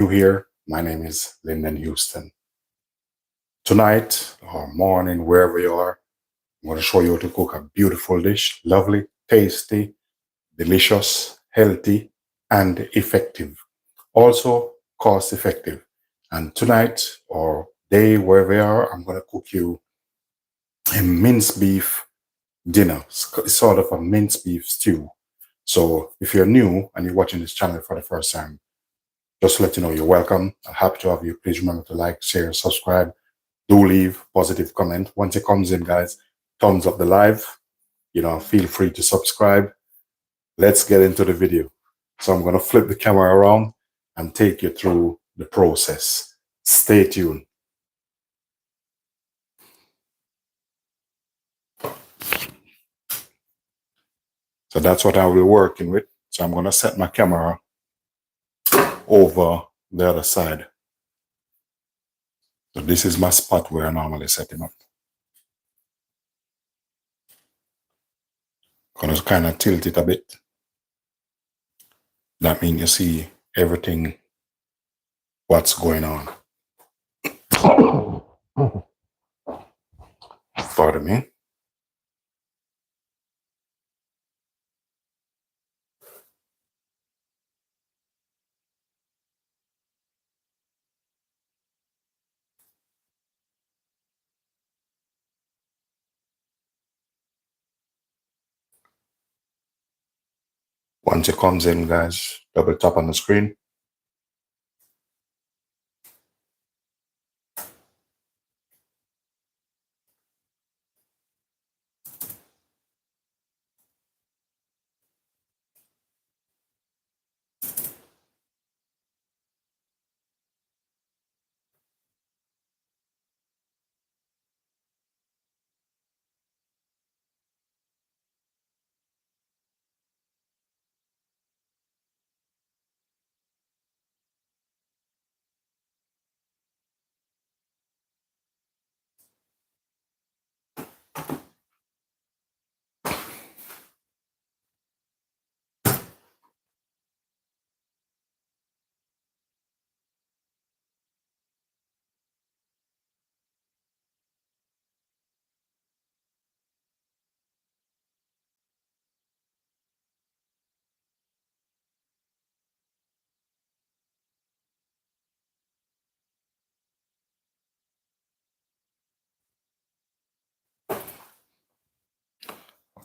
Here. My name is Linden Houston. Tonight or morning, wherever you are, I'm going to show you how to cook a beautiful dish, lovely, tasty, delicious, healthy, and effective. Also cost effective. And tonight or day, wherever you are, I'm going to cook you a minced beef dinner. It's sort of a minced beef stew. So if you're new and you're watching this channel for the first time, just to let you know you're welcome. I'm happy to have you. Please remember to like, share, subscribe. Do leave positive comment. Once it comes in, guys, thumbs up the live. Feel free to subscribe. Let's get into the video. So I'm going to flip the camera around and take you through the process. Stay tuned. So that's what I will be working with. So I'm going to set my camera over the other side. So this is my spot where I normally set him up. Going to kind of tilt it a bit. That means you see everything, what's going on. Pardon me. Once it comes in, guys, double tap on the screen.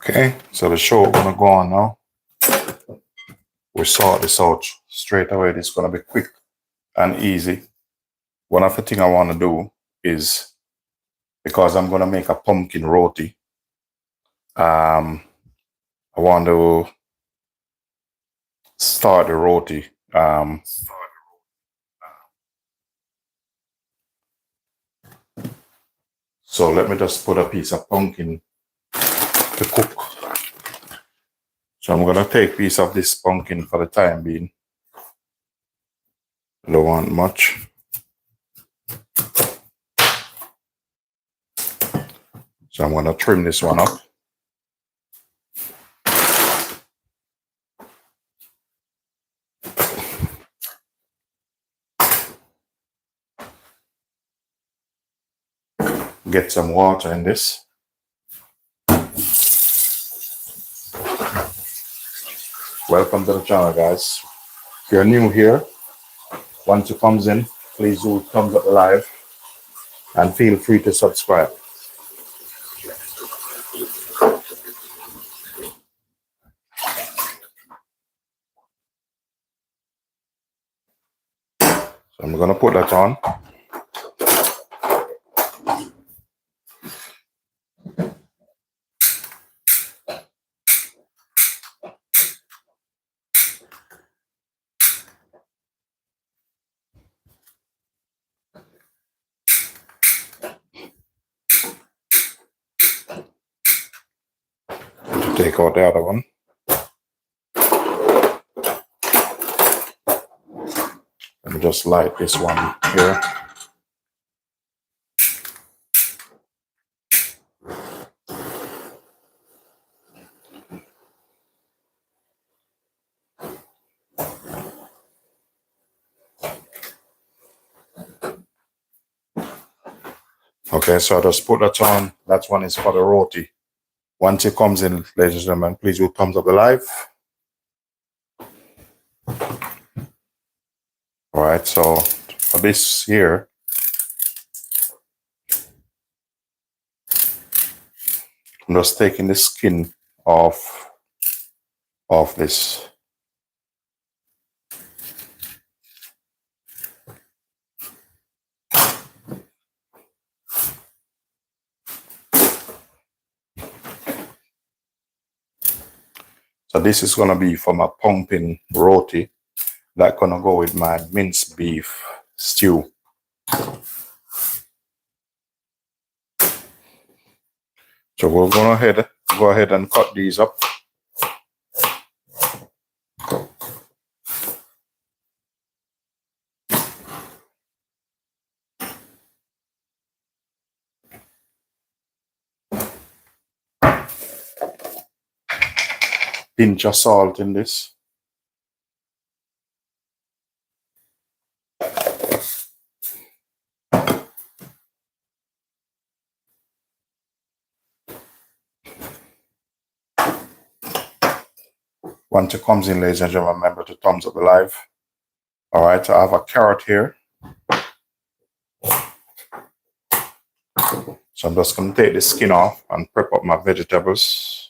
Okay, so the show gonna go on now. We sort this out straight away. This is gonna be quick and easy. One of the things I want to do is, because I'm gonna make a pumpkin roti, I want to start the roti. So let me just put a piece of pumpkin to cook. So I'm gonna take a piece of this pumpkin for the time being. I don't want much. So I'm gonna trim this one up. Get some water in this. Welcome to the channel, guys. If you're new here, once it comes in, please do thumbs up live and feel free to subscribe. So I'm gonna put that on. Take out the other one. Let me just light this one here. Okay, so I just put that on. That one is for the roti. Once it comes in, ladies and gentlemen, please do thumbs up the live. All right, so for this here, I'm just taking the skin off this. So this is gonna be for my pumpkin roti. That's gonna go with my minced beef stew. So we're gonna go ahead and cut these up. Pinch of salt in this. Once it comes in, ladies and gentlemen, remember to thumbs up the live. All right, I have a carrot here. So I'm just going to take the skin off and prep up my vegetables.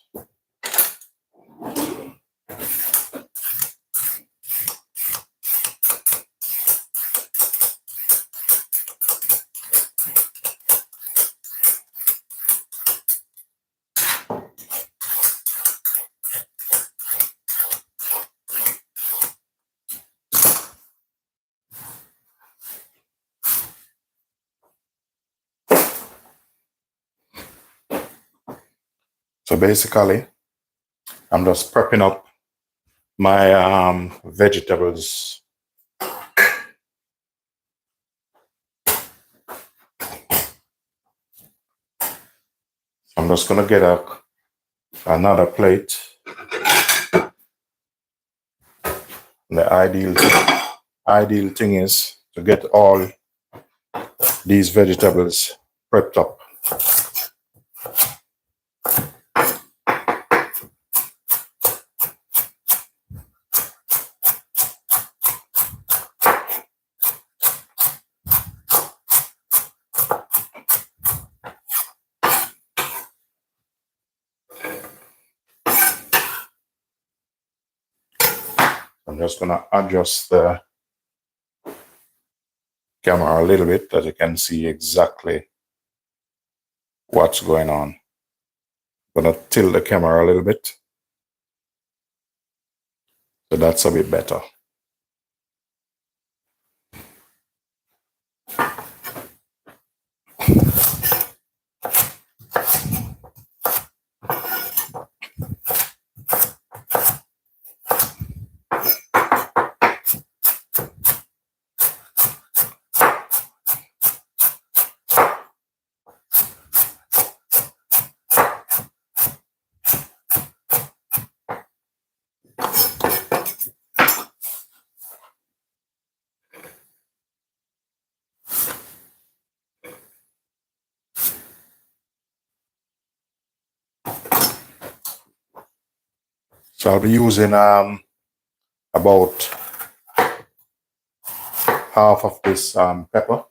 So basically, I'm just prepping up my vegetables. I'm just going to get another plate. And the ideal thing is to get all these vegetables prepped up. I'm just going to adjust the camera a little bit so you can see exactly what's going on. I'm going to tilt the camera a little bit. So that's a bit better. So I'll be using about half of this pepper.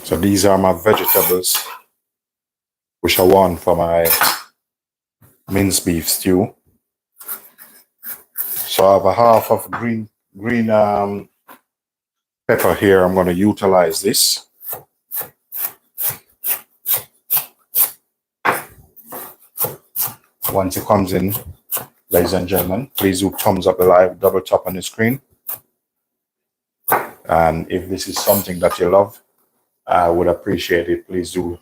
So these are my vegetables, which I want for my minced beef stew. So I have a half of green pepper here. I'm going to utilize this. Once it comes in, ladies and gentlemen, please do thumbs up the live, double tap on the screen. And if this is something that you love, I would appreciate it. Please do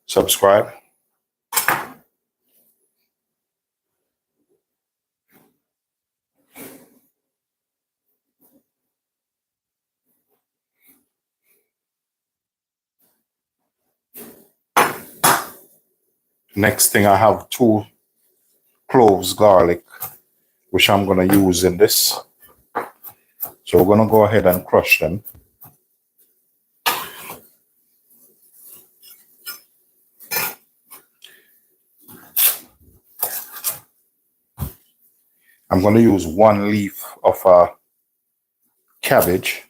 subscribe. Next thing, I have 2 cloves garlic, which I'm going to use in this. So we're going to go ahead and crush them. I'm going to use 1 leaf of cabbage.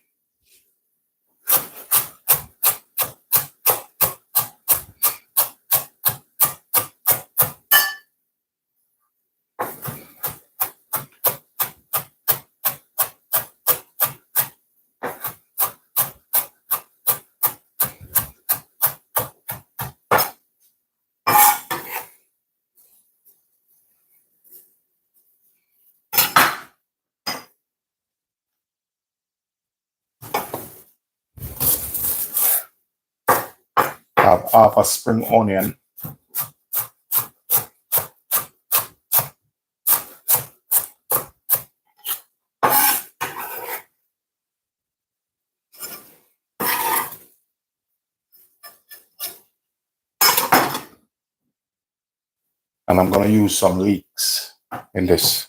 Have half a spring onion. And I'm going to use some leeks in this.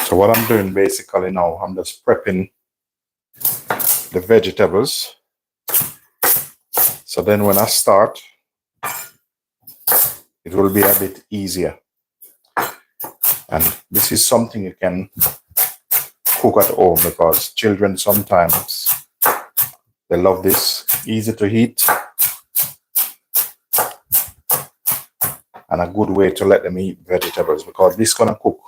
So what I'm doing basically now, I'm just prepping the vegetables. So then when I start, it will be a bit easier. And this is something you can cook at home because children sometimes, they love this. Easy to eat and a good way to let them eat vegetables because this gonna cook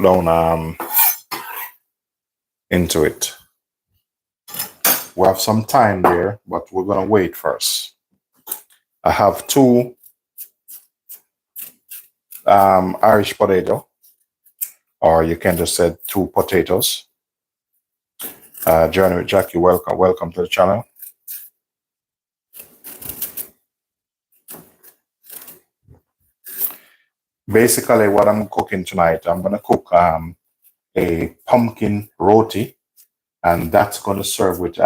down into it. We have some time there, but we're gonna wait first. I have 2 Irish potato, or you can just say 2 potatoes. Journey with Jackie, welcome to the channel. Basically, what I'm cooking tonight, I'm gonna cook a pumpkin roti, and that's gonna serve with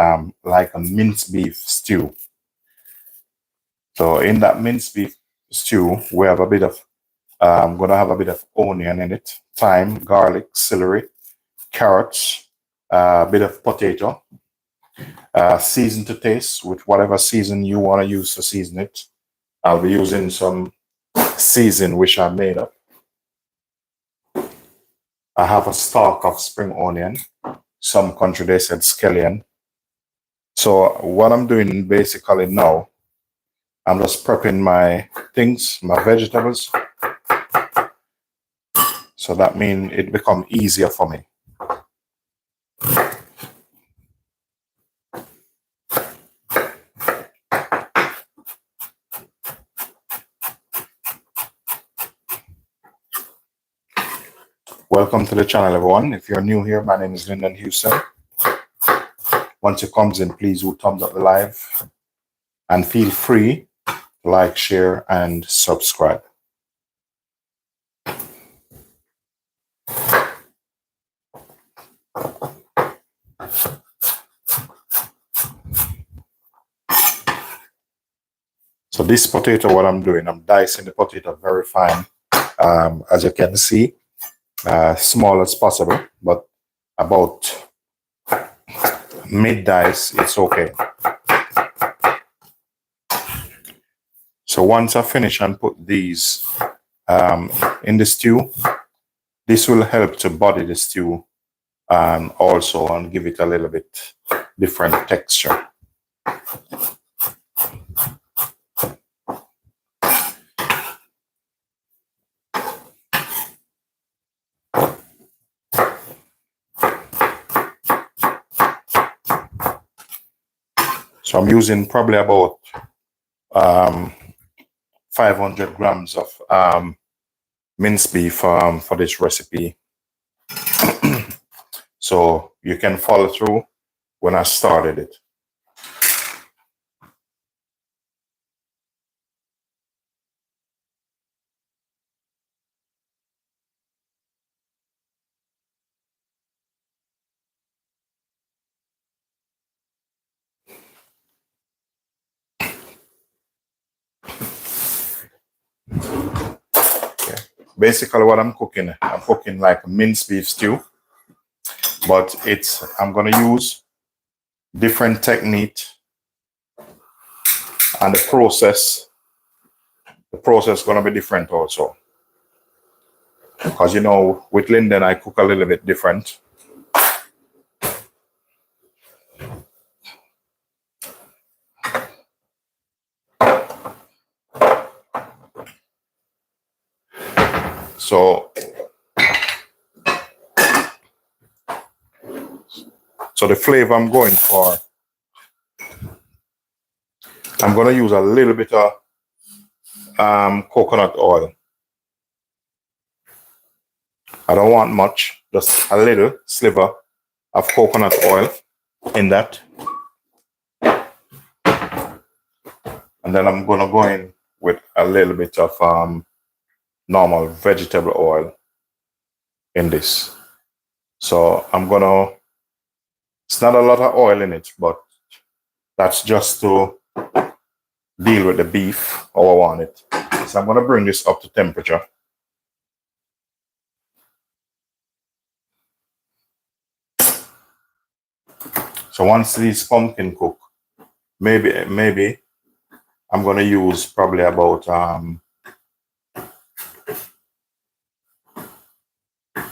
like a minced beef stew. So in that minced beef stew, we have a bit of I'm gonna have a bit of onion in it, thyme, garlic, celery, carrots, a bit of potato, season to taste with whatever season you want to use to season it. I'll be using some season which I made up. I have a stalk of spring onion. Some country they said scallion. So what I'm doing basically now, I'm just prepping my things, my vegetables. So that means it become easier for me. Welcome to the channel, everyone. If you're new here, my name is Linden Houston. Once you comes in, please do thumbs up the live and feel free to like, share, and subscribe. So this potato, what I'm doing, I'm dicing the potato very fine, as you can see, small as possible, but about mid-dice, it's okay. So once I finish and put these in the stew, this will help to body the stew also and give it a little bit different texture. So I'm using probably about 500 grams of minced beef for this recipe. So you can follow through when I started it. Okay. Basically what I'm cooking like a minced beef stew, but I'm gonna use different technique, and the process is gonna be different also. Because you know, with Linden I cook a little bit different. So the flavor I'm going for, I'm gonna use a little bit of coconut oil. I don't want much, just a little sliver of coconut oil in that. And then I'm gonna go in with a little bit of normal vegetable oil in this. So it's not a lot of oil in it, but that's just to deal with the beef how I want it. So I'm gonna bring this up to temperature. So once these pumpkin cook, maybe I'm gonna use probably about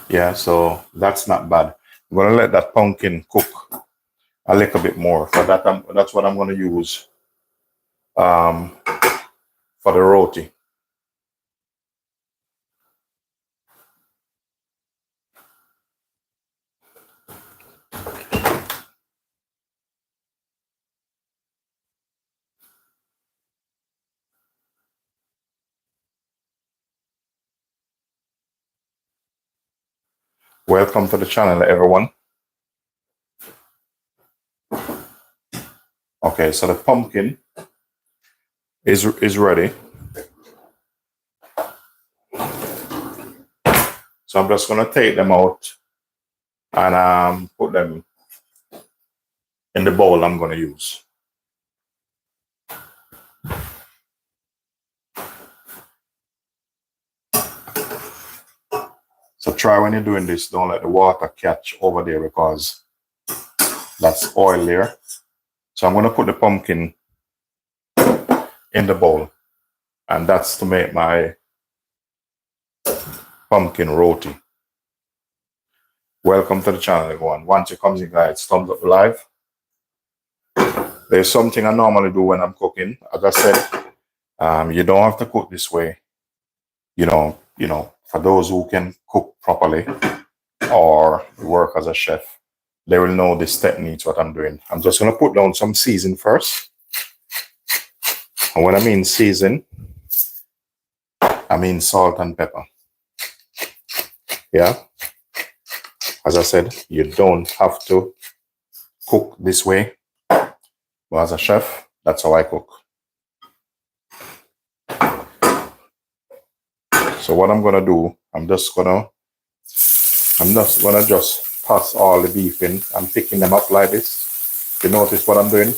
yeah, so that's not bad. I'm gonna let that pumpkin cook a little bit more. For that, that's what I'm gonna use for the roti. Welcome to the channel, everyone. Okay, so the pumpkin is ready. So I'm just gonna take them out and put them in the bowl I'm gonna use. So try when you're doing this, don't let the water catch over there because that's oil there. So I'm gonna put the pumpkin in the bowl, and that's to make my pumpkin roti. Welcome to the channel, everyone. Once you come in, guys, thumbs up live. There's something I normally do when I'm cooking. As I said, you don't have to cook this way. You know, for those who can cook properly or work as a chef, they will know this technique, what I'm doing. I'm just gonna put down some season first. And when I mean season, I mean salt and pepper. Yeah. As I said, you don't have to cook this way. But as a chef, that's how I cook. So what I'm gonna do, I'm just gonna just pass all the beef in. I'm picking them up like this. You notice what I'm doing?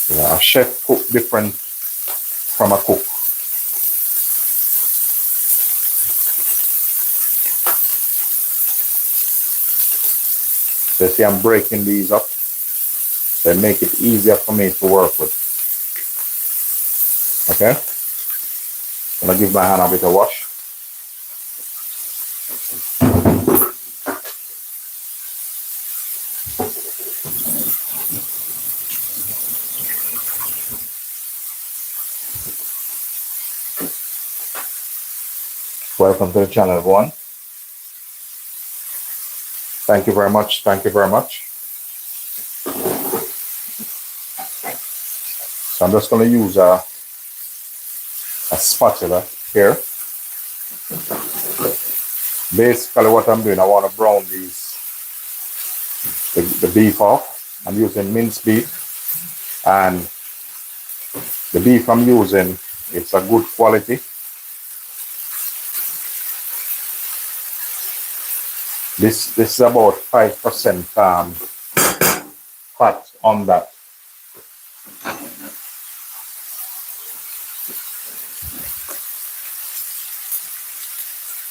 Yeah, a chef cook different from a cook. They see I'm breaking these up. They make it easier for me to work with. Okay? I'm gonna give my hand a bit of wash. Welcome to the channel, everyone. Thank you very much. Thank you very much. So I'm just going to use a spatula here. Basically what I'm doing, I want to brown the beef off. I'm using minced beef, and the beef I'm using, it's a good quality. This is about 5% fat on that.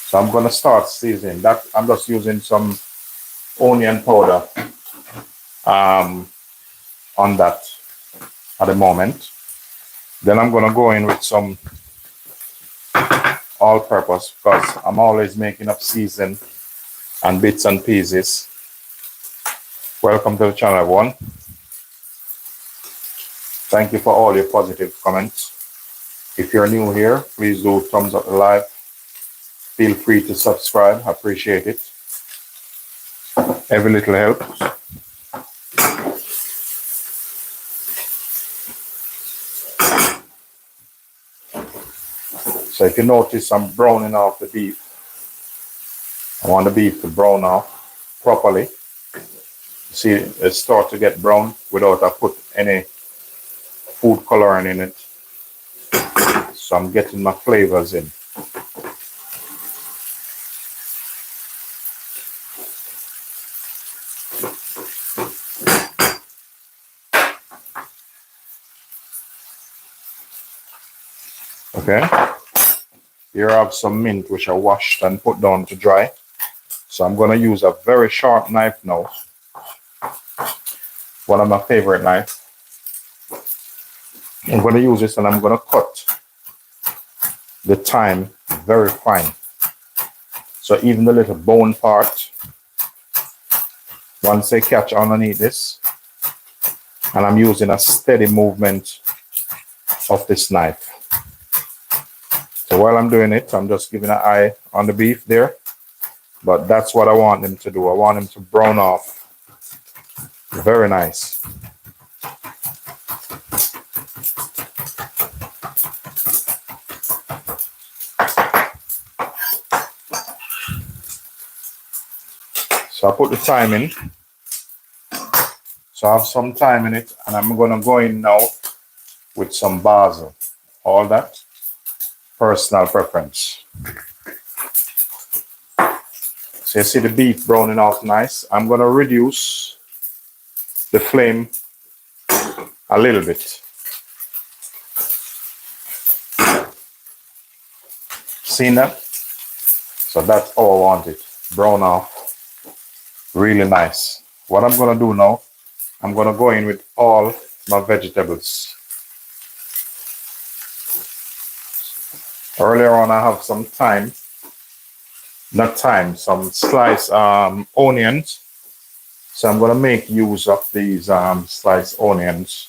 So I'm going to start seasoning that. I'm just using some onion powder on that at the moment. Then I'm going to go in with some all-purpose, because I'm always making up season and bits and pieces. Welcome to the channel, everyone. Thank you for all your positive comments. If you're new here, please do thumbs up the live. Feel free to subscribe. I appreciate it. Every little helps. So if you notice, I'm browning off the beef. I want the beef to brown off properly. See, it starts to get brown without I put any food coloring in it. So I'm getting my flavors in. Okay. Here I have some mint which I washed and put down to dry. So I'm going to use a very sharp knife now. One of my favorite knives. I'm going to use this and I'm going to cut the thyme very fine. So even the little bone part, once they catch underneath this, and I'm using a steady movement of this knife. So while I'm doing it, I'm just giving an eye on the beef there. But that's what I want them to do. I want them to brown off. Very nice. So I put the thyme in. So I have some thyme in it, and I'm going to go in now with some basil. All that, personal preference. So you see the beef browning out nice. I'm going to reduce the flame a little bit. Seen that? So that's how I want it. Brown off. Really nice. What I'm going to do now, I'm going to go in with all my vegetables. Earlier on, I have some thyme. Not thyme, some sliced onions. So I'm going to make use of these sliced onions.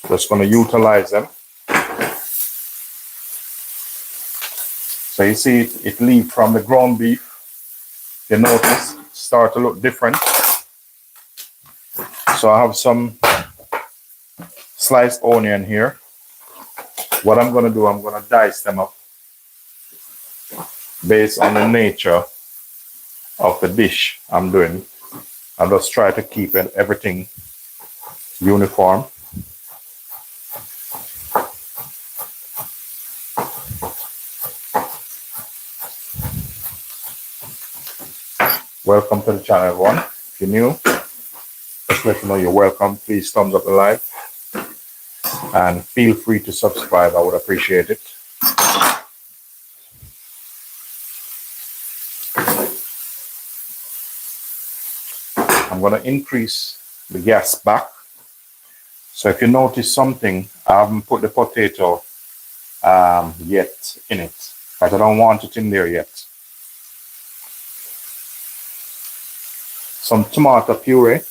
Just going to utilize them. So you see it leave from the ground beef. You notice start to look different. So I have some sliced onion here. What I'm going to do, I'm going to dice them up based on the nature of the dish I'm doing. I'll just try to keep everything uniform. Welcome to the channel, everyone. If you're new, just let me know you're welcome. Please thumbs up the live. And feel free to subscribe. I would appreciate it. I'm going to increase the gas back. So if you notice something, I haven't put the potato yet in it, but I don't want it in there yet. Some tomato puree,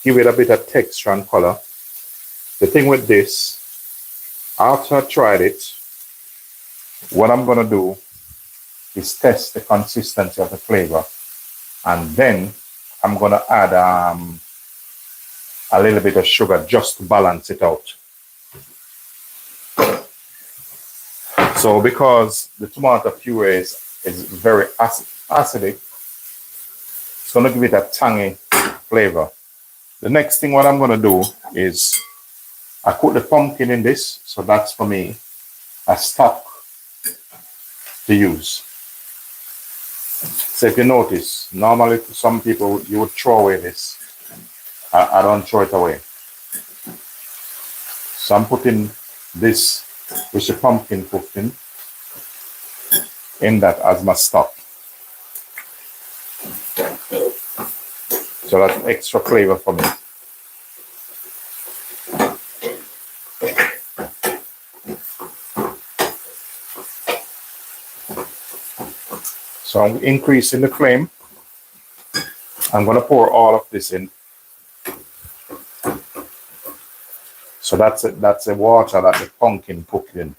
give it a bit of texture and color. The thing with this, after I tried it, what I'm going to do is test the consistency of the flavor. And then I'm gonna add a little bit of sugar just to balance it out. So because the tomato puree is very acidic, it's gonna give it a tangy flavor. The next thing what I'm gonna do is I put the pumpkin in this, so that's for me a stock to use. So if you notice, normally some people you would throw away this. I don't throw it away. So I'm putting this with the pumpkin cooked in that as my stock. So that's extra flavor for me. So I'm increasing the flame. I'm gonna pour all of this in. So that's it. That's the water that the pumpkin cooked in.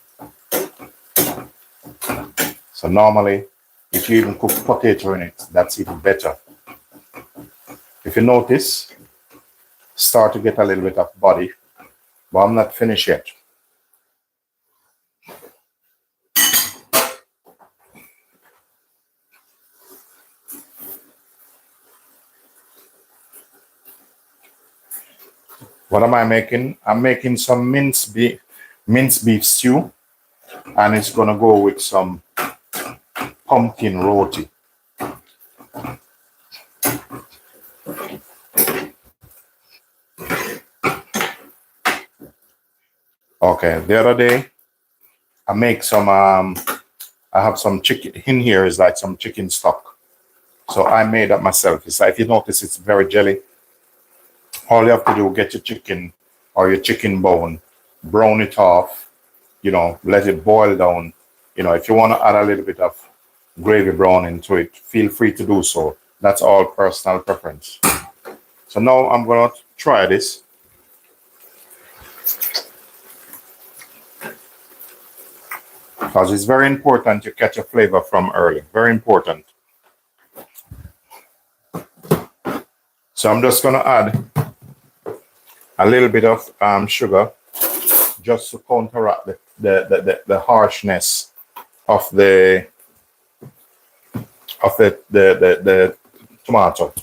So normally, if you even cook potato in it, that's even better. If you notice, start to get a little bit of body, but I'm not finished yet. What am I making? I'm making some minced beef stew, and it's gonna go with some pumpkin roti. Okay, the other day I make some I have some chicken in here, is like some chicken stock. So I made that myself. It's like, if you notice, it's very jelly. All you have to do, get your chicken or your chicken bone, brown it off, you know, let it boil down. You know, if you want to add a little bit of gravy brown into it, feel free to do so. That's all personal preference. So now I'm gonna try this. Because it's very important to catch a flavor from early. Very important. So I'm just gonna add a little bit of sugar just to counteract the harshness of the tomato.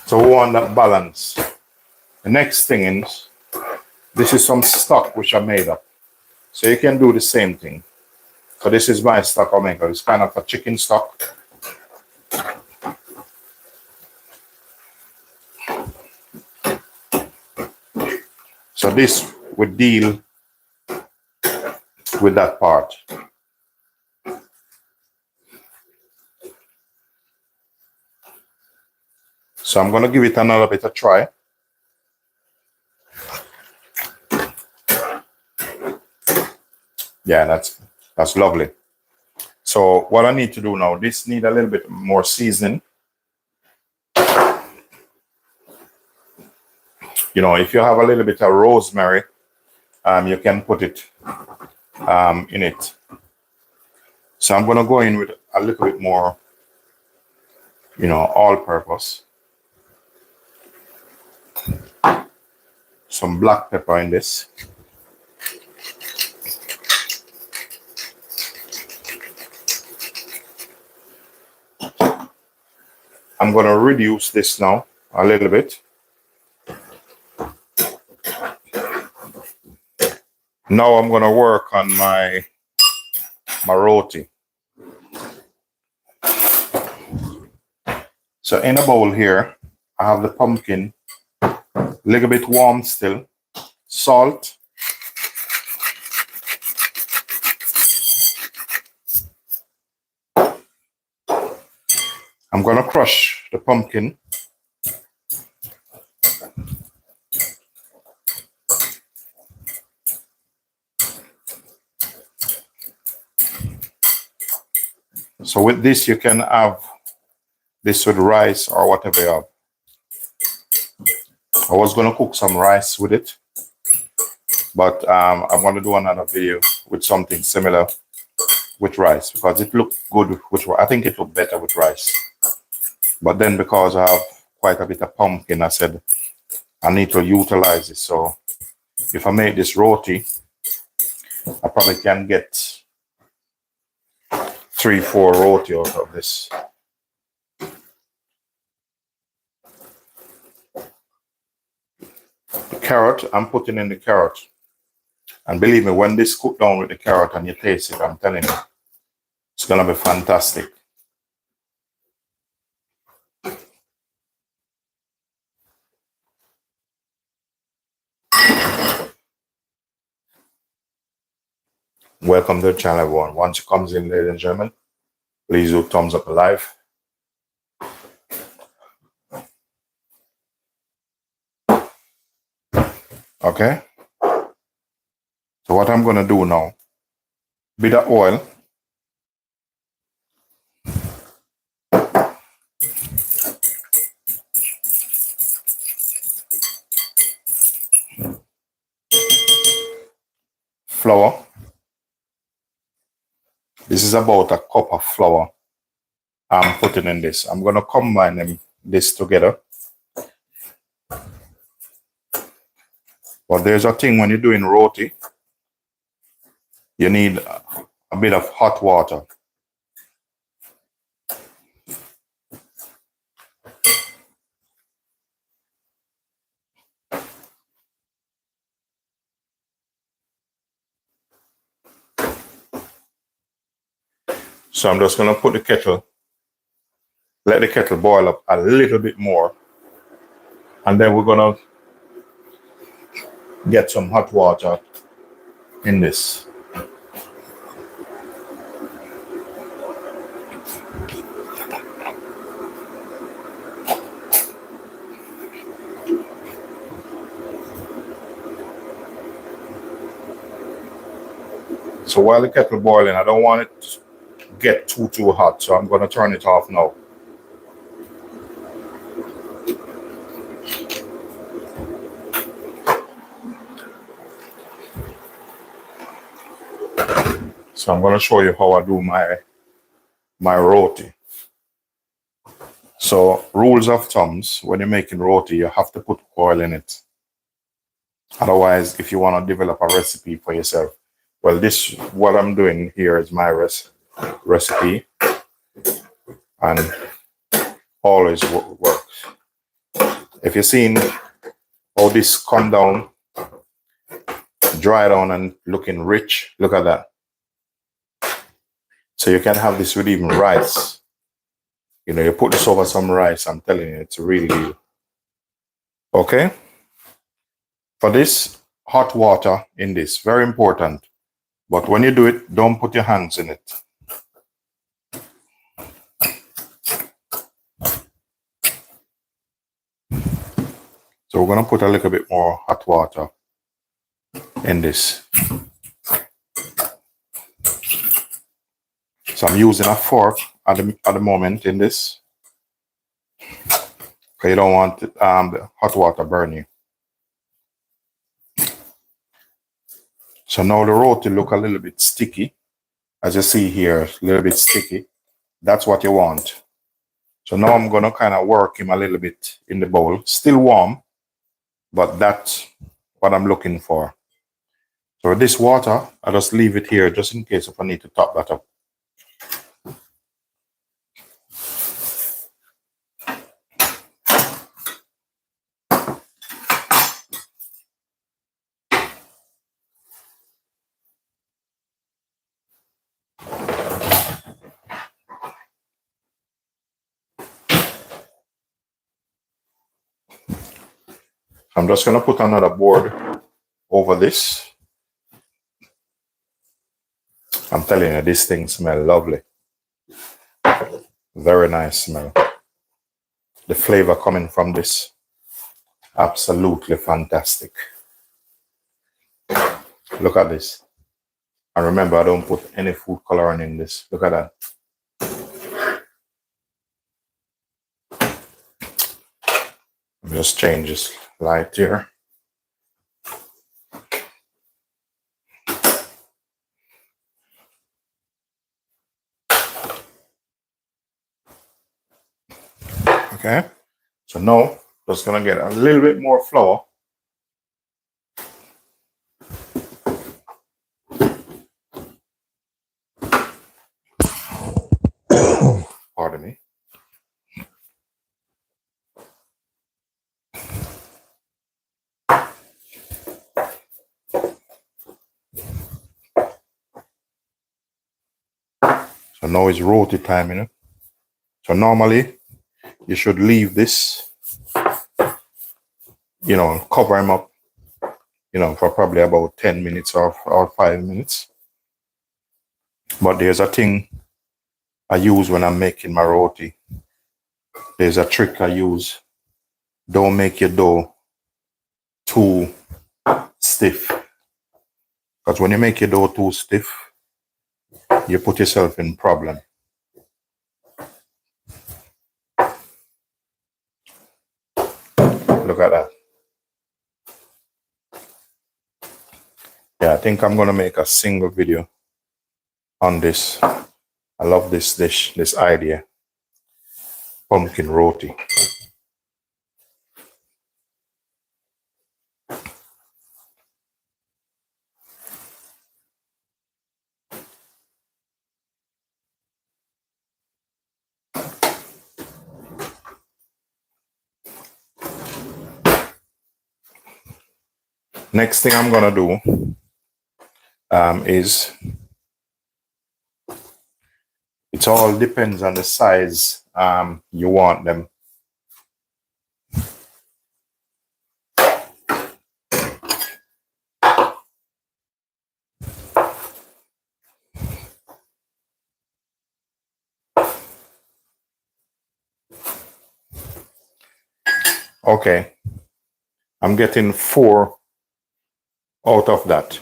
So we want that balance. The next thing is, this is some stock which I made up. So you can do the same thing. So this is my stock I make. It's kind of a chicken stock. So this would deal with that part. So I'm gonna give it another bit of try. Yeah, that's lovely. So what I need to do now, this need a little bit more seasoning. You know, if you have a little bit of rosemary, you can put it in it. So I'm gonna go in with a little bit more, you know, all-purpose. Some black pepper in this. I'm gonna reduce this now a little bit. Now I'm gonna work on my roti. So in a bowl here, I have the pumpkin, a little bit warm still, salt, I'm gonna crush the pumpkin. So with this, you can have this with rice or whatever you have. I was gonna cook some rice with it, But I'm going to do another video with something similar with rice because it looked good with I think it looked better with rice. But then because I have quite a bit of pumpkin, I said I need to utilize it. So if I make this roti, I probably can get 3-4 roti out of this. The carrot, I'm putting in the carrot. And believe me, when this cook down with the carrot and you taste it, I'm telling you, it's gonna be fantastic. Welcome to the channel, everyone. Once it comes in, ladies and gentlemen, please do thumbs up the live. Okay. So what I'm gonna do now, bit of oil. Flour. This is about a cup of flour I'm putting in this. I'm gonna combine this together. But there's a thing when you're doing roti, you need a bit of hot water. So I'm just gonna put the kettle, let the kettle boil up a little bit more, and then we're gonna get some hot water in this. So while the kettle boiling, I don't want it to get too hot, so I'm gonna turn it off now. So I'm gonna show you how I do my roti. So rules of thumbs, when you're making roti, you have to put oil in it. Otherwise, if you want to develop a recipe for yourself, well, this, what I'm doing here is my recipe, and always works. If you've seen how this come down, dry down and looking rich, look at that. So you can have this with even rice. You know, you put this over some rice, I'm telling you, it's really good. Okay? For this, hot water in this, very important. But when you do it, don't put your hands in it. So we're gonna put a little bit more hot water in this. So I'm using a fork at the moment in this, because you don't want the hot water burn you. So now the roti look a little bit sticky, as you see here, a little bit sticky. That's what you want. So now I'm gonna kind of work him a little bit in the bowl, still warm, but that's what I'm looking for. So this water, I just leave it here just in case if I need to top that up. I'm just gonna put another board over this. I'm telling you, this thing smells lovely. Very nice smell. The flavor coming from this, absolutely fantastic. Look at this. And remember, I don't put any food coloring in this. Look at that. Just change this light here. Okay, so now just gonna get a little bit more flour. Pardon me. So now it's roti time, you know. So normally you should leave this, you know, cover them up, you know, for probably about 10 minutes or 5 minutes. But there's a thing I use when I'm making my roti. There's a trick I use. Don't make your dough too stiff. Because when you make your dough too stiff, you put yourself in problem. Look at that. Yeah, I think I'm gonna make a single video on this. I love this dish, this idea. Pumpkin roti. Next thing I'm gonna do is, it all depends on the size you want them. Okay, I'm getting 4 out of that.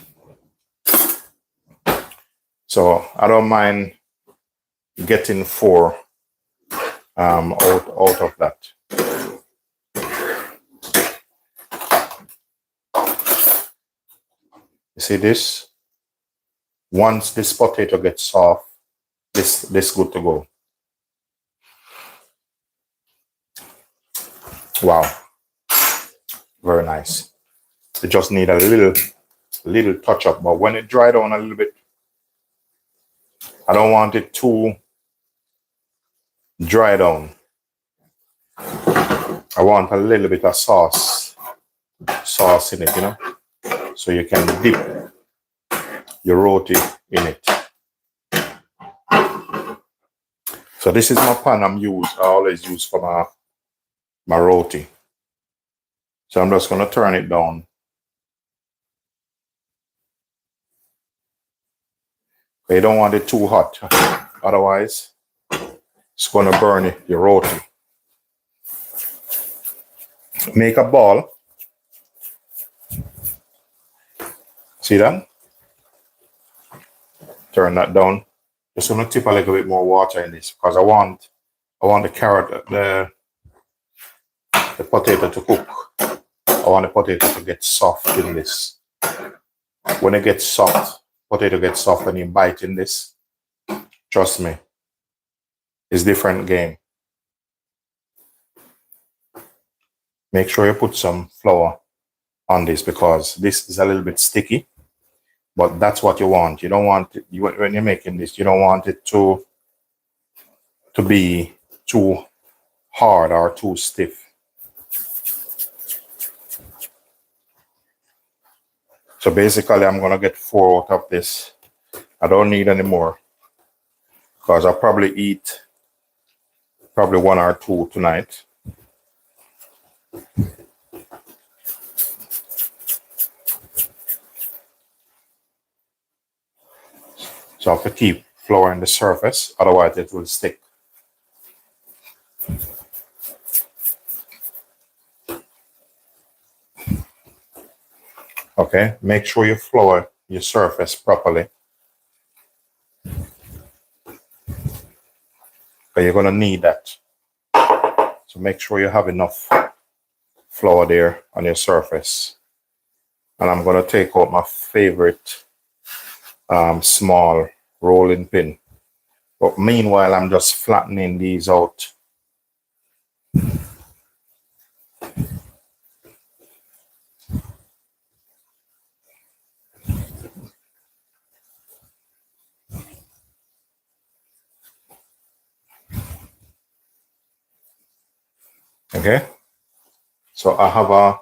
So I don't mind getting 4 out of that. You see this? Once this potato gets soft, this good to go. Wow, very nice. It just need a little touch up, but when it dried down a little bit, I don't want it too dry down. I want a little bit of sauce in it, you know, so you can dip your roti in it. So this is my pan I always use for my roti. So I'm just gonna turn it down. You don't want it too hot, otherwise it's gonna burn your roti. Make a ball. See that? Turn that down. Just gonna tip a little bit more water in this because I want the carrot, the potato to cook. I want the potato to get soft in this. When it gets soft, potato gets soft when you bite in this. Trust me, it's different game. Make sure you put some flour on this because this is a little bit sticky, but that's what you want. You don't want it, when you're making this, you don't want it to be too hard or too stiff. So basically, I'm gonna get 4 out of this. I don't need any more because I'll probably eat 1 or 2 tonight. So I have to keep flour on the surface, otherwise it will stick. Okay, make sure you flour your surface properly. But you're gonna need that. So make sure you have enough flour there on your surface. And I'm gonna take out my favorite small rolling pin. But meanwhile, I'm just flattening these out Okay, so I have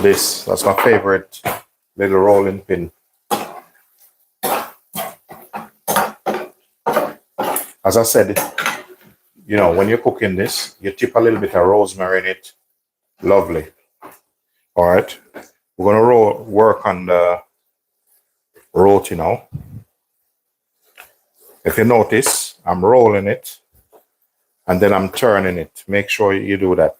that's my favorite little rolling pin. As I said, when you're cooking this, you tip a little bit of rosemary in it. Lovely. All right, we're gonna work on the roti now. If you notice, I'm rolling it and then I'm turning it. Make sure you do that.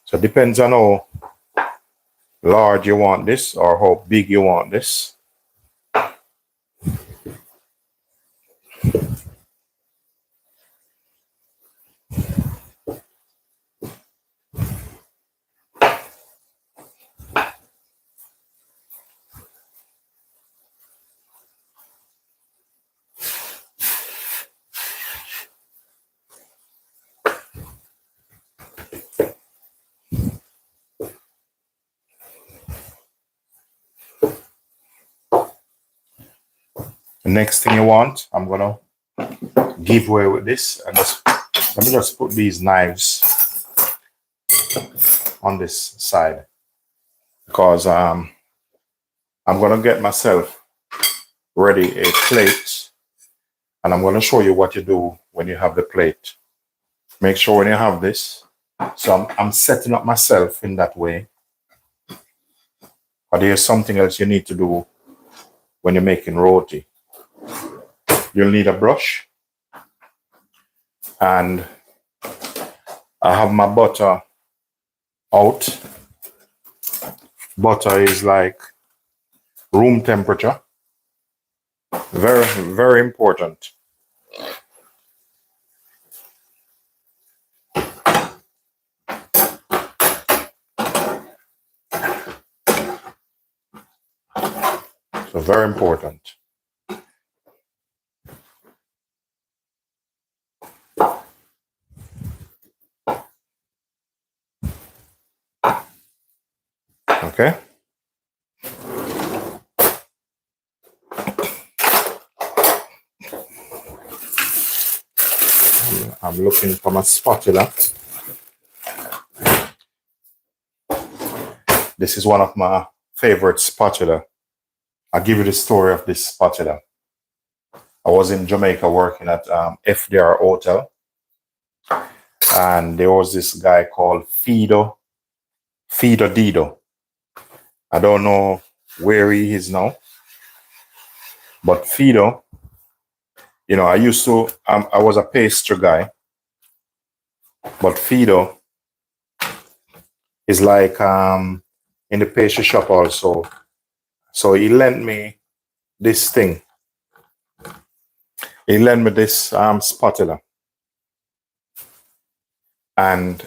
So it depends on how large you want this or how big you want this. The next thing you want, I'm gonna give way with this and let me just put these knives on this side because I'm gonna get myself ready a plate and I'm gonna show you what you do when you have the plate. Make sure when you have this, so I'm setting up myself in that way. But there's something else you need to do when you're making roti. You'll need a brush, and I have my butter out. Butter is like room temperature. Very, very important. So very important. Okay. I'm looking for my spatula. This is one of my favorite spatula. I'll give you the story of this spatula. I was in Jamaica working at FDR Hotel, and there was this guy called Fido Dido. I don't know where he is now, but Fido, I used to, I was a pastry guy, but Fido is like in the pastry shop also. So he lent me this thing. He lent me this spatula. And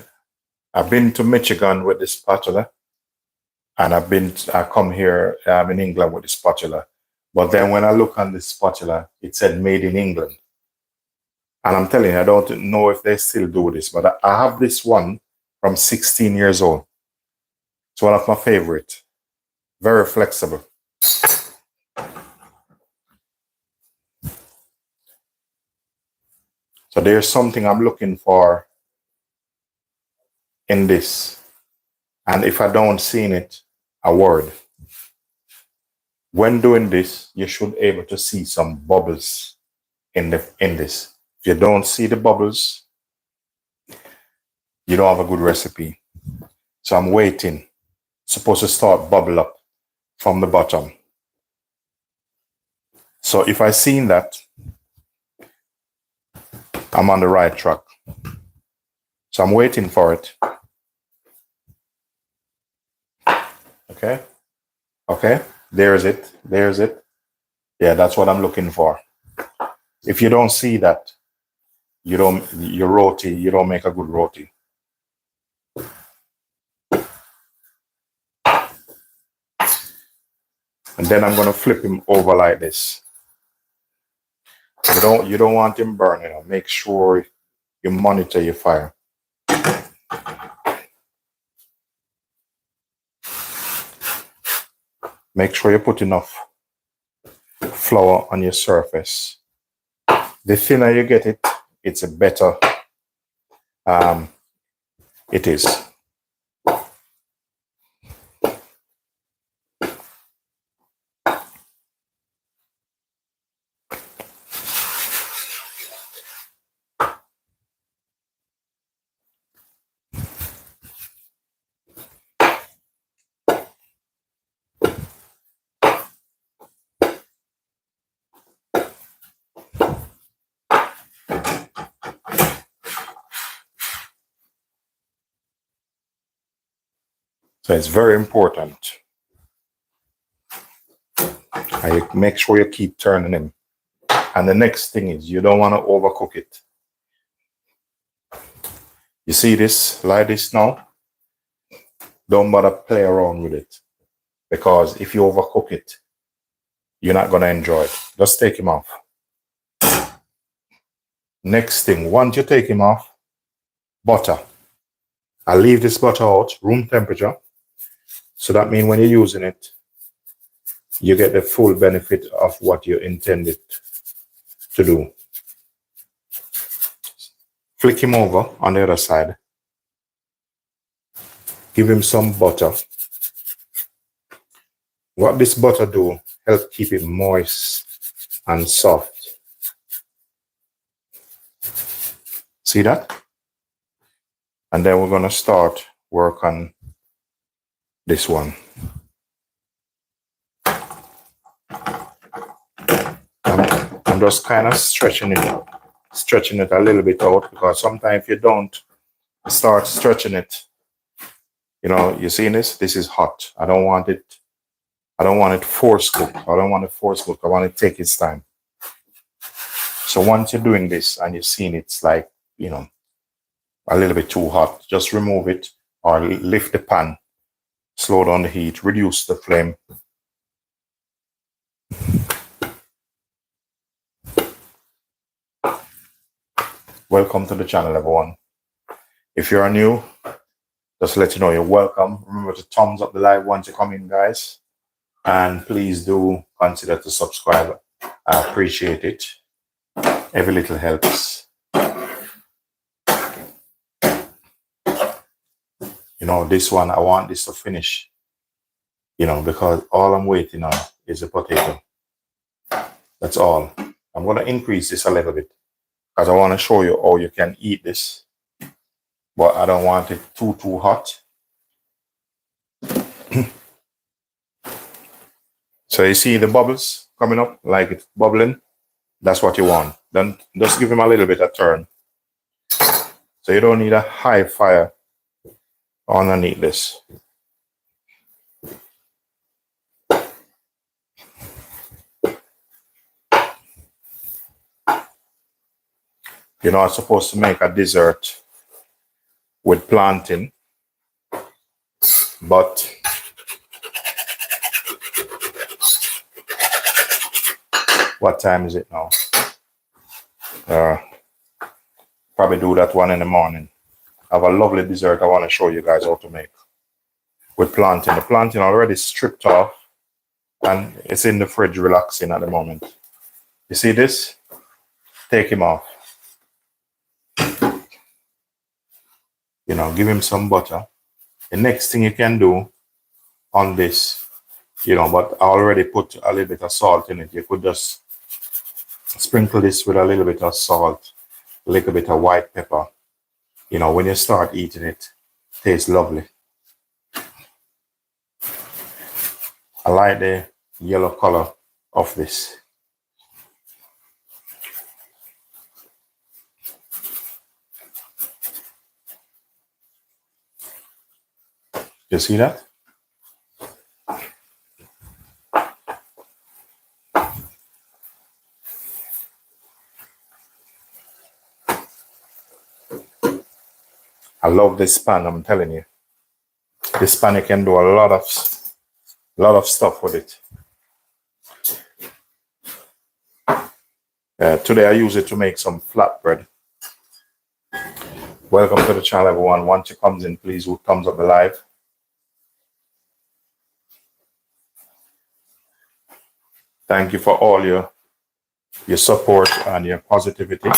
I've been to Michigan with this spatula. And I come here in England with the spatula. But then when I look on this spatula, it said made in England. And I'm telling you, I don't know if they still do this, but I have this one from 16 years old. It's one of my favorite. Very flexible. So there's something I'm looking for in this. And if I don't see in it, a word. When doing this, you should be able to see some bubbles in this. If you don't see the bubbles, you don't have a good recipe. So I'm waiting. It's supposed to start bubble up from the bottom. So if I seen that, I'm on the right track. So I'm waiting for it. Okay, there's it. Yeah, that's what I'm looking for. If you don't see that, you don't make a good roti. And then I'm gonna flip him over like this. You don't want him burning. Make sure you monitor your fire. Make sure you put enough flour on your surface. The thinner you get it, it's a better it is. So it's very important. And you make sure you keep turning them. And the next thing is you don't want to overcook it. You see this like this now? Don't bother play around with it. Because if you overcook it, you're not going to enjoy it. Just take him off. Next thing, once you take him off, butter. I leave this butter out, room temperature. So that means when you're using it, you get the full benefit of what you intended to do. Flick him over on the other side. Give him some butter. What this butter do, help keep it moist and soft. See that? And then we're gonna start work on this one. I'm just kind of stretching it a little bit out, because sometimes if you don't start stretching it, you know, you see this? This is hot. I don't want it force cooked. I don't want it force cooked. I want it to take its time. So once you're doing this and you've seen it's like, you know, a little bit too hot, just remove it or lift the pan, slow down the heat, reduce the flame. Welcome to the channel, everyone. If you are new, just to let you know you're welcome. Remember to thumbs up the live once you come in, guys. And please do consider to subscribe. I appreciate it. Every little helps. You know, this one, I want this to finish. You know, because all I'm waiting on is the potato. That's all. I'm going to increase this a little bit, because I want to show you how you can eat this. But I don't want it too hot. So you see the bubbles coming up, like it's bubbling? That's what you want. Then just give him a little bit of turn. So you don't need a high fire underneath this. You're not supposed to make a dessert with plantain, but what time is it now? Probably do that one in the morning. I have a lovely dessert I want to show you guys how to make with plantain. The plantain already stripped off and it's in the fridge relaxing at the moment. You see this? Take him off. You know, give him some butter. The next thing you can do on this, you know, but I already put a little bit of salt in it. You could just sprinkle this with a little bit of salt, a little bit of white pepper. You know, when you start eating it, it tastes lovely. I like the yellow color of this. You see that? I love this pan, I'm telling you. This pan, you can do a lot of stuff with it. Today I use it to make some flatbread. Welcome to the channel, everyone. Once you comes in, please do thumbs up the live. Thank you for all your support and your positivity.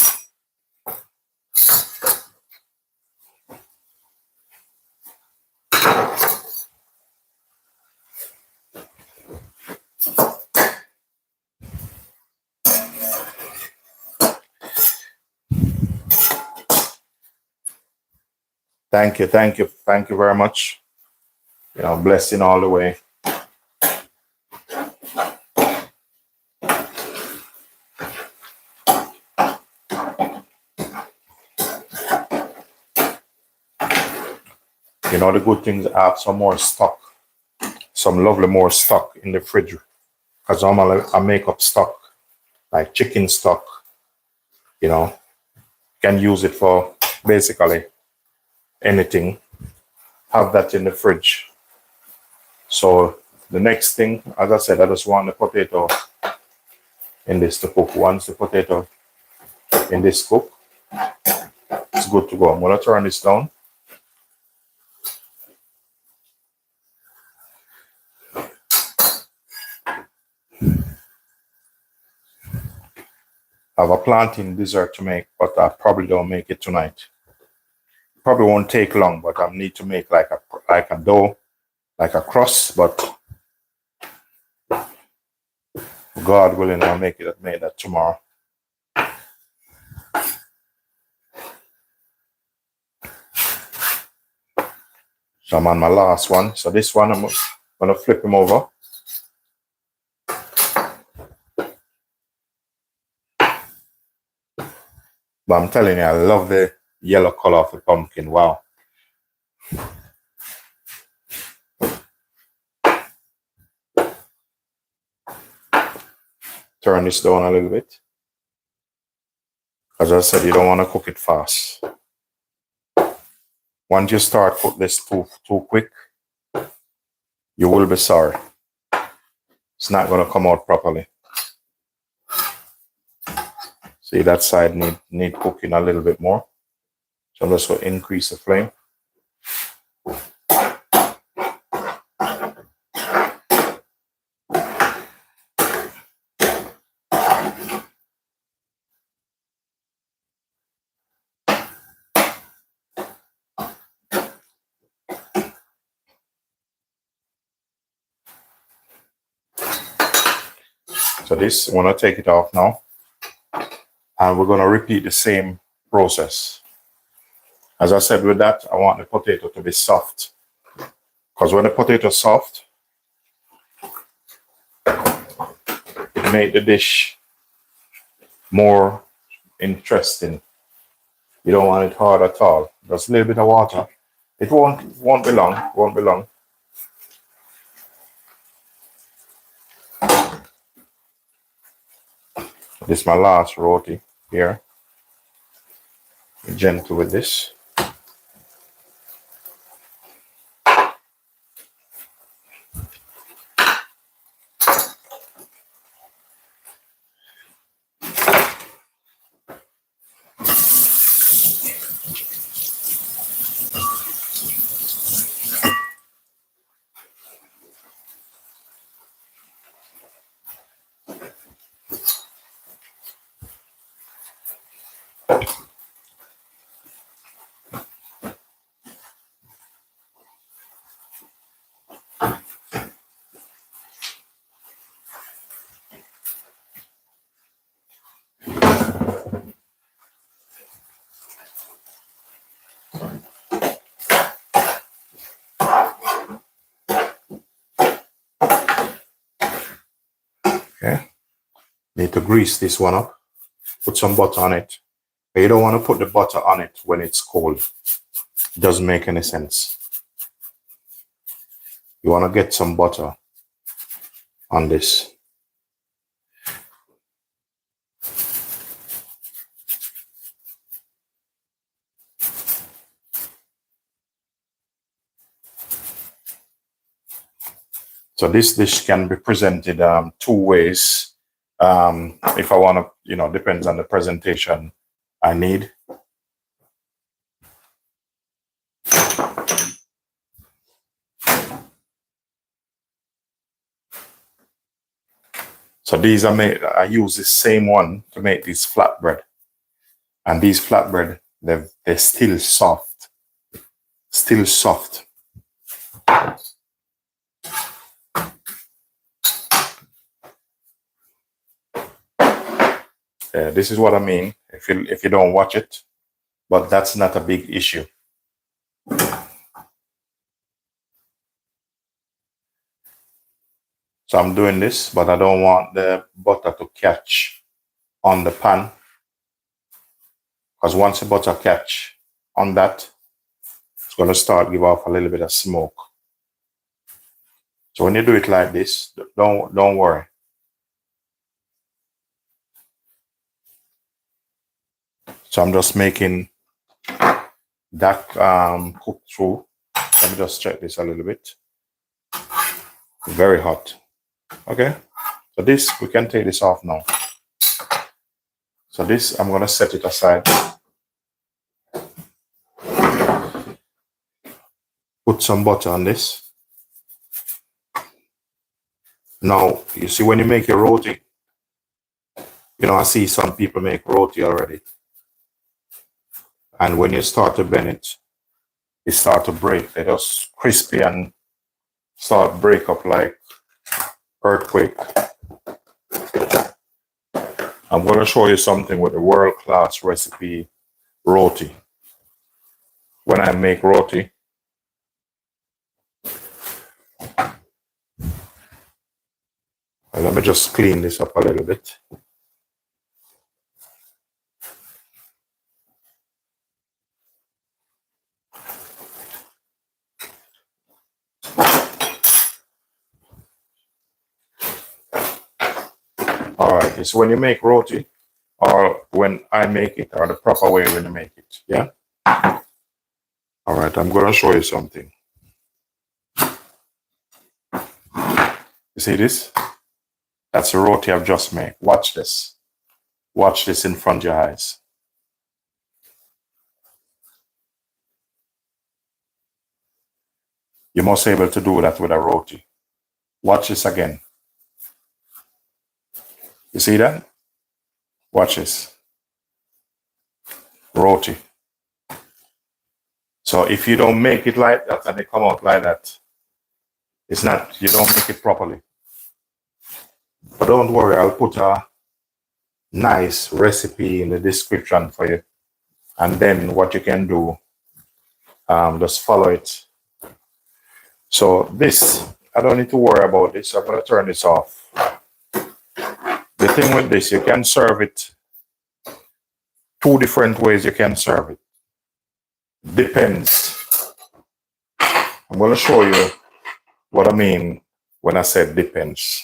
Thank you very much. Blessing all the way. The good things, I have some more stock, some lovely more stock in the fridge. Because normally I make up stock, like chicken stock, can use it for basically anything. Have that in the fridge. So the next thing, as I said, I just want the potato in this to cook. Once the potato in this cook, it's good to go. I'm going to turn this down. I have a plantain dessert to make, but I probably don't make it tonight. Probably won't take long, but I need to make like a dough, like a crust, but God willing, I'll make that tomorrow. So I'm on my last one. So this one, I'm going to flip him over. But I'm telling you, I love the yellow color of the pumpkin. Wow. Turn this down a little bit. As I said, you don't want to cook it fast. Once you start cook this too quick, you will be sorry. It's not going to come out properly. See, that side need cooking a little bit more. So I'm just going to increase the flame. So this, I'm going to take it off now. And we're going to repeat the same process. As I said with that, I want the potato to be soft. Because when the potato is soft, it makes the dish more interesting. You don't want it hard at all. Just a little bit of water. It won't be long. Won't be long. This is my last roti here. Be gentle with this. Okay. Need to grease this one up. Put some butter on it. But you don't want to put the butter on it when it's cold. It doesn't make any sense. You want to get some butter on this. So this dish can be presented two ways. If I want to, depends on the presentation I need. So these are made, I use the same one to make these flatbread. And these flatbread, they're still soft. Still soft. This is what I mean if you don't watch it, but that's not a big issue. So I'm doing this, but I don't want the butter to catch on the pan, because once the butter catch on that, it's going to start give off a little bit of smoke. So when you do it like this, don't worry. So I'm just making that cook through. Let me just check this a little bit. Very hot. Okay, so this, we can take this off now. So this, I'm gonna set it aside. Put some butter on this. Now, you see when you make your roti, you know, I see some people make roti already. And when you start to bend it, it start to break. They just crispy and start break up like earthquake. I'm going to show you something with the world-class recipe roti. When I make roti, let me just clean this up a little bit. All right, so when you make roti, or when I make it, or the proper way when you make it, yeah? All right, I'm going to show you something. You see this? That's the roti I've just made. Watch this. Watch this in front of your eyes. You must be able to do that with a roti. Watch this again. You see that? Watch this. Roti. So if you don't make it like that and they come out like that, it's not, you don't make it properly. But don't worry, I'll put a nice recipe in the description for you. And then what you can do, just follow it. So this, I don't need to worry about this. I'm going to turn this off. The thing with this, you can serve it two different ways. You can serve it. Depends. I'm going to show you what I mean when I said depends.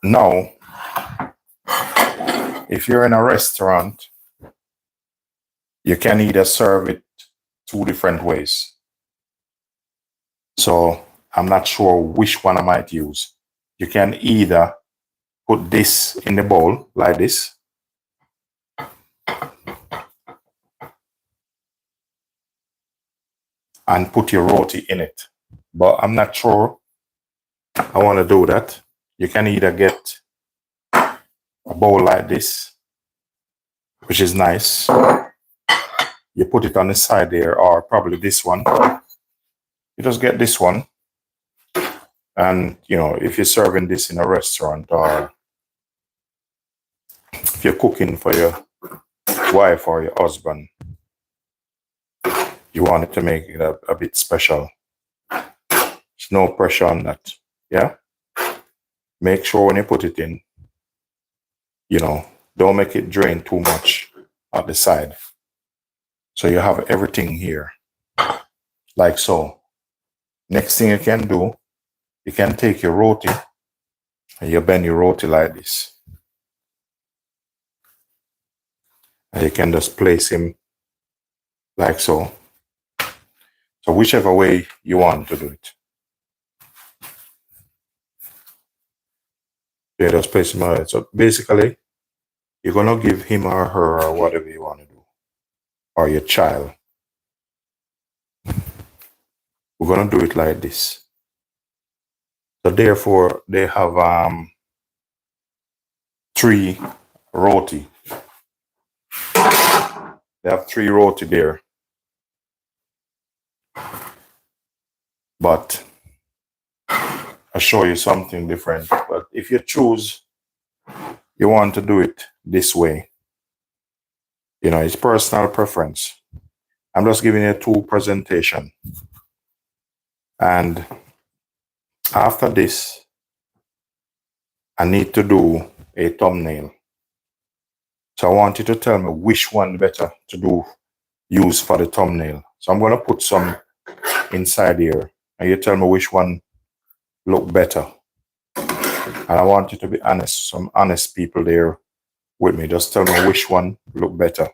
Now, if you're in a restaurant, you can either serve it two different ways. So I'm not sure which one I might use. You can either put this in the bowl like this, and put your roti in it. But I'm not sure I want to do that. You can either get a bowl like this, which is nice. You put it on the side there, or probably this one. You just get this one. And, you know, if you're serving this in a restaurant, or if you're cooking for your wife or your husband, you want it to make it a bit special. There's no pressure on that. Yeah? Make sure when you put it in, you know, don't make it drain too much at the side. So you have everything here, like so. Next thing you can do, you can take your roti and you bend your roti like this. And you can just place him like so. So whichever way you want to do it. Yeah, just place him out. So basically, you're gonna give him or her or whatever you want to do, or your child. We're gonna do it like this. So therefore, they have 3 roti. They have 3 roti there. But I'll show you something different. But if you choose, you want to do it this way, you know, it's personal preference. I'm just giving you 2 presentation. And after this, I need to do a thumbnail. So I want you to tell me which one better to use for the thumbnail. So I'm going to put some inside here, and you tell me which one look better. And I want you to be honest, some honest people there with me. Just tell me which one look better.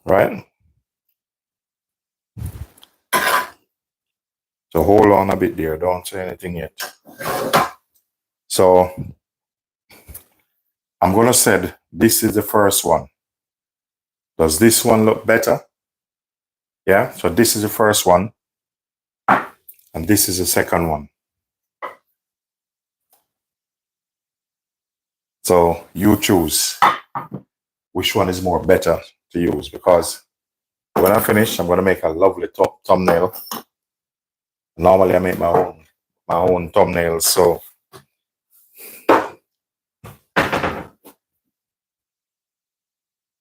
Right? So hold on a bit there. Don't say anything yet. So I'm going to say this is the first one. Does this one look better? Yeah. So this is the first one. And this is the second one. So you choose which one is more better to use, because when I finish, I'm going to make a lovely thumbnail. Normally I make my own thumbnails. So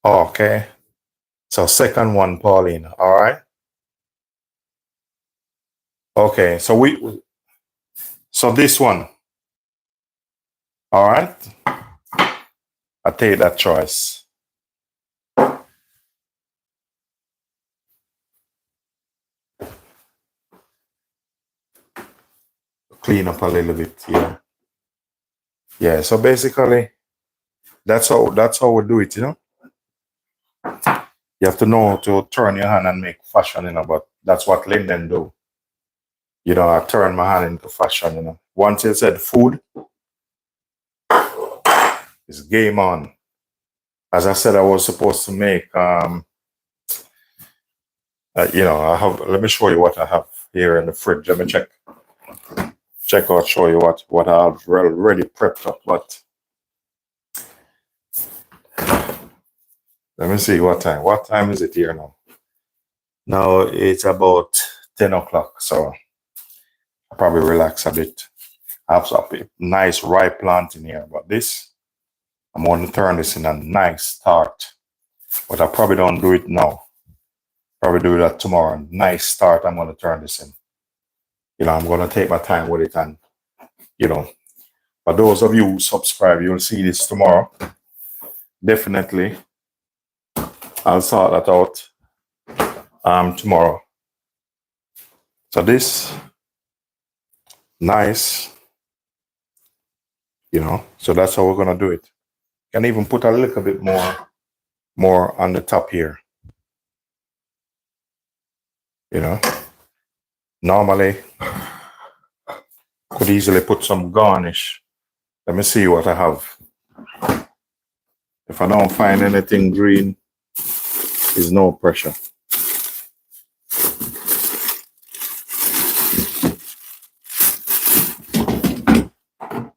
okay. So second one, Pauline. All right. Okay. So this one. All right. I take that choice. Clean up a little bit here. Yeah. So basically, that's how we do it. You know. You have to know to turn your hand and make fashion. You know. But that's what Linden do. You know, I turn my hand into fashion. You know. Once you said food, it's game on. As I said, I was supposed to make, you know, let me show you what I have here in the fridge. Let me check out, show you what I've already prepped up. But let me see what time is it here now? Now it's about 10 o'clock. So I'll probably relax a bit. I have some nice ripe plant in here, but I'm going to turn this in a nice tart. But I probably don't do it now. Probably do that tomorrow. Nice start. I'm going to turn this in. You know, I'm going to take my time with it. And, you know, for those of you who subscribe, you'll see this tomorrow. Definitely. I'll sort that out tomorrow. So this, nice. You know, so that's how we're going to do it. Can even put a little bit more on the top here. You know, normally could easily put some garnish. Let me see what I have. If I don't find anything green, there's no pressure.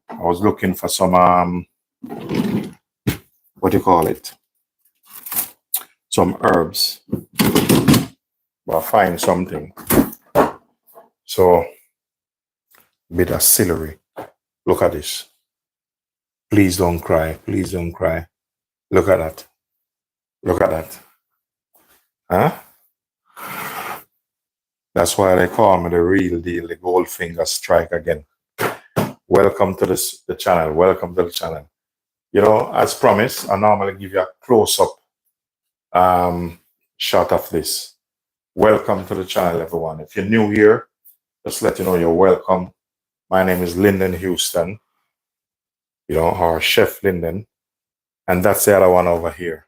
I was looking for some what do you call it? Some herbs. But I find something. So a bit of celery. Look at this. Please don't cry. Please don't cry. Look at that. Look at that. Huh? That's why they call me the real deal, the gold finger strike again. Welcome to the channel. Welcome to the channel. You know, as promised, I normally give you a close-up shot of this. Welcome to the channel, everyone. If you're new here, just let you know you're welcome. My name is Linden Houston, you know, or Chef Linden. And that's the other one over here.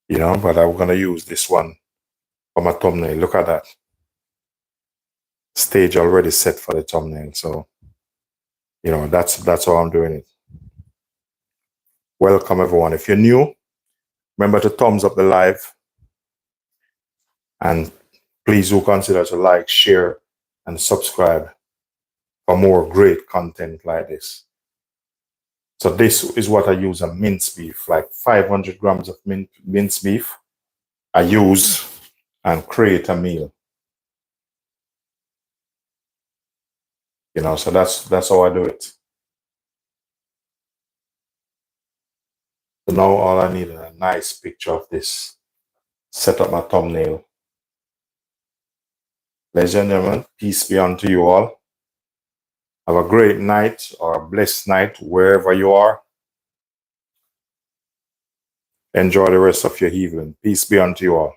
You know, but I'm going to use this one for my thumbnail. Look at that. Stage already set for the thumbnail. So, you know, that's how I'm doing it. Welcome, everyone. If you're new, remember to thumbs up the live. And please do consider to like, share, and subscribe for more great content like this. So this is what I use a minced beef, like 500 grams of minced beef. I use and create a meal. You know, so that's how I do it. So now all I need is a nice picture of this. Set up my thumbnail. Ladies and gentlemen, peace be unto you all. Have a great night or a blessed night wherever you are. Enjoy the rest of your evening. Peace be unto you all.